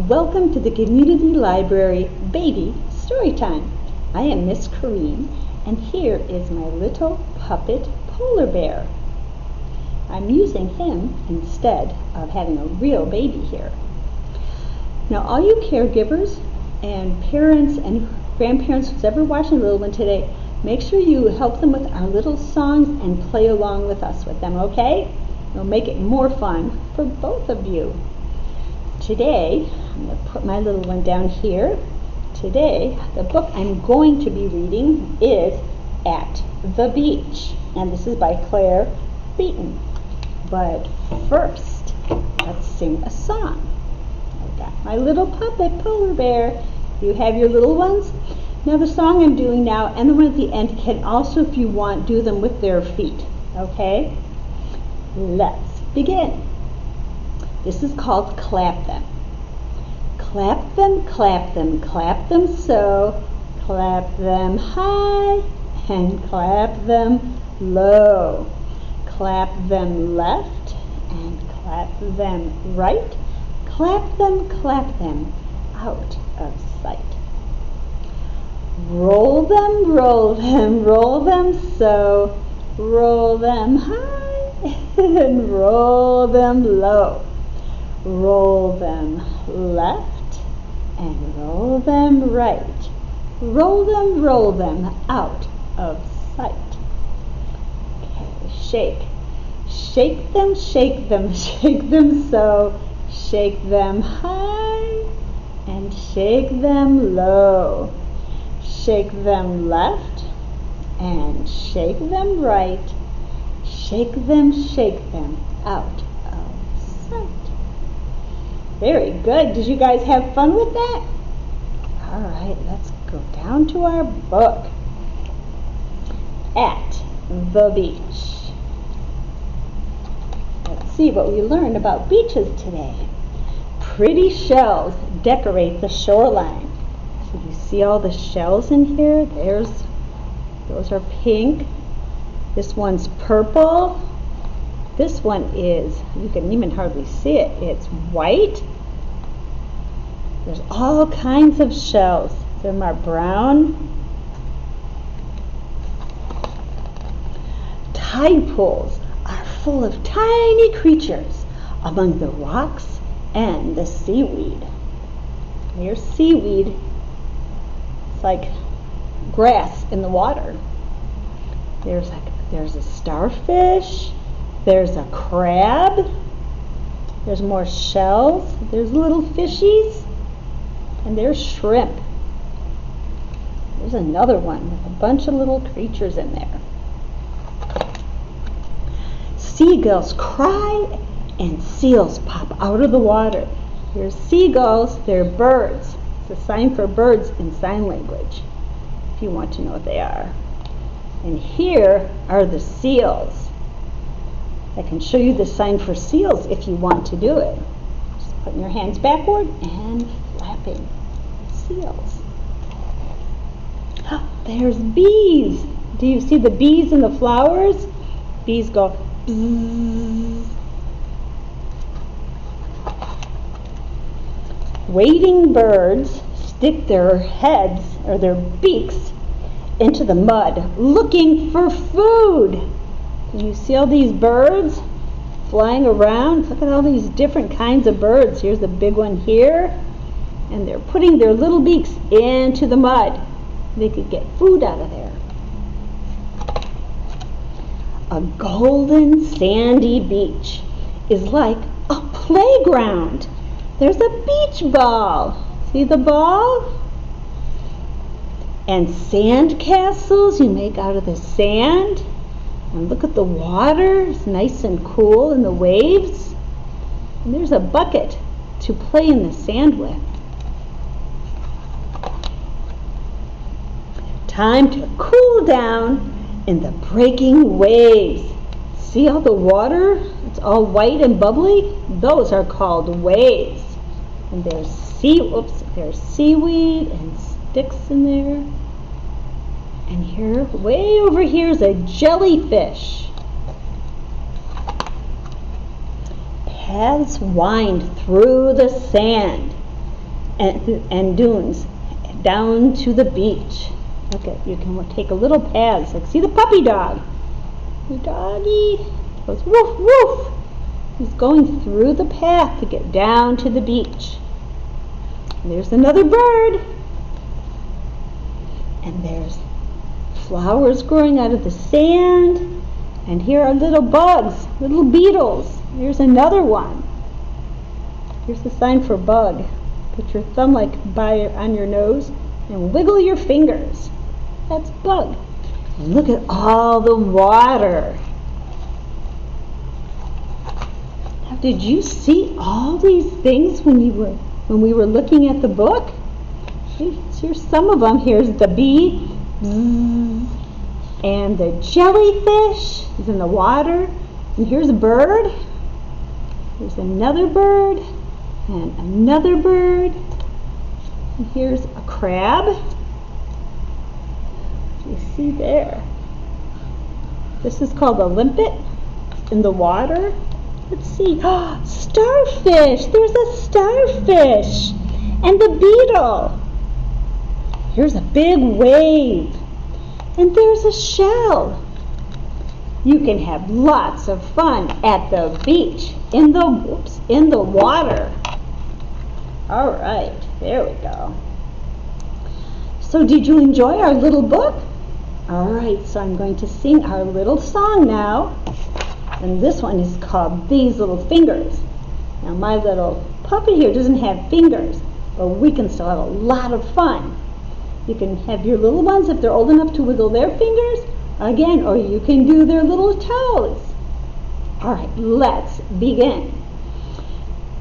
Welcome to the Community Library Baby Storytime. I am Miss Corinne, and here is my little puppet polar bear. I'm using him instead of having a real baby here. Now, all you caregivers and parents and grandparents who's ever watching a little one today, make sure you help them with our little songs and play along with us with them, okay? It'll make it more fun for both of you. Today, I'm going to put my little one down here. Today, the book I'm going to be reading is At the Beach, and this is by Claire Beaton. But first, let's sing a song. I've got my little puppet polar bear. You have your little ones. Now the song I'm doing now and the one at the end can also, if you want, do them with their feet. Okay? Let's begin. This is called Clap Them. Clap them, clap them, clap them so. Clap them high and clap them low. Clap them left and clap them right. Clap them out of sight. Roll them, roll them, roll them so. Roll them high and roll them low. Roll them left and roll them right. Roll them out of sight. Okay, shake. Shake them, shake them, shake them so. Shake them high and shake them low. Shake them left and shake them right. Shake them out of sight. Very good. Did you guys have fun with that? All right, let's go down to our book. At the Beach. Let's see what we learned about beaches today. Pretty shells decorate the shoreline. So you see all the shells in here? Those are pink. This one's purple. This one is, you can even hardly see it, it's white. There's all kinds of shells. Some are brown. Tide pools are full of tiny creatures among the rocks and the seaweed. Here's seaweed. It's like grass in the water. There's a starfish. There's a crab. There's more shells. There's little fishies. And there's shrimp. There's another one with a bunch of little creatures in there. Seagulls cry and seals pop out of the water. Here's seagulls. They're birds. It's a sign for birds in sign language, if you want to know what they are. And here are the seals. I can show you the sign for seals if you want to do it. Just putting your hands backward and flapping. Seals. There's bees. Do you see the bees in the flowers? Bees go bzzz. Wading birds stick their heads or their beaks into the mud looking for food. You see all these birds flying around? Look at all these different kinds of birds. Here's the big one here. And they're putting their little beaks into the mud. They could get food out of there. A golden sandy beach is like a playground. There's a beach ball. See the ball? And sand castles you make out of the sand. And look at the water, it's nice and cool in the waves. And there's a bucket to play in the sand with. Time to cool down in the breaking waves. See all the water? It's all white and bubbly. Those are called waves. And there's seaweed and sticks in there. And here, way over here is a jellyfish. Paths wind through the sand. and dunes down to the beach. Look at, you can take a little path. Like, see the puppy dog? The doggy goes woof woof. He's going through the path to get down to the beach. And there's another bird. And there's flowers growing out of the sand. And here are little bugs, little beetles. Here's another one. Here's the sign for bug. Put your thumb on your nose and wiggle your fingers. That's bug. And look at all the water. Now, did you see all these things when we were looking at the book? Here's some of them. Here's the bee, and the jellyfish is in the water. And here's a bird. Here's another bird, and another bird. And here's a crab. You see there. This is called a limpet in the water. Let's see. Starfish. There's a starfish. And the beetle. Here's a big wave. And there's a shell. You can have lots of fun at the beach, in the water. All right, there we go. So did you enjoy our little book? All right, so I'm going to sing our little song now. And this one is called These Little Fingers. Now my little puppy here doesn't have fingers, but we can still have a lot of fun. You can have your little ones, if they're old enough to wiggle their fingers, again, or you can do their little toes. All right, let's begin.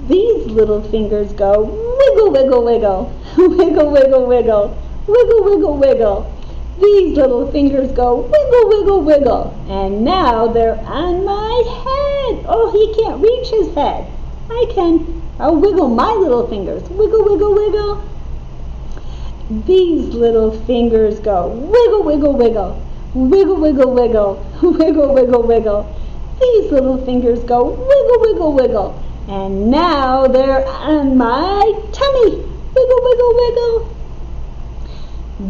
These little fingers go wiggle, wiggle, wiggle, wiggle, wiggle, wiggle, wiggle, wiggle, wiggle. These little fingers go wiggle, wiggle, wiggle. And now they're on my head. Oh, he can't reach his head. I can. I'll wiggle my little fingers. Wiggle, wiggle, wiggle. These little fingers go wiggle, wiggle, wiggle. Wiggle, wiggle, wiggle. Wiggle, wiggle, wiggle. These little fingers go wiggle, wiggle, wiggle. And now they're on my tummy. Wiggle, wiggle, wiggle.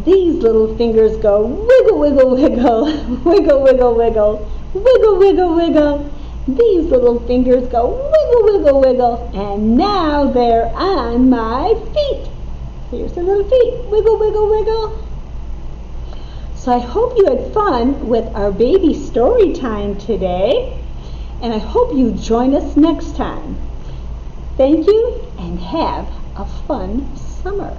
These little fingers go wiggle, wiggle, wiggle. Wiggle, wiggle, wiggle. Wiggle, wiggle, wiggle. These little fingers go wiggle, wiggle, wiggle. And now they're on my feet. Here's the little feet. Wiggle, wiggle, wiggle. So I hope you had fun with our baby story time today. And I hope you join us next time. Thank you and have a fun summer.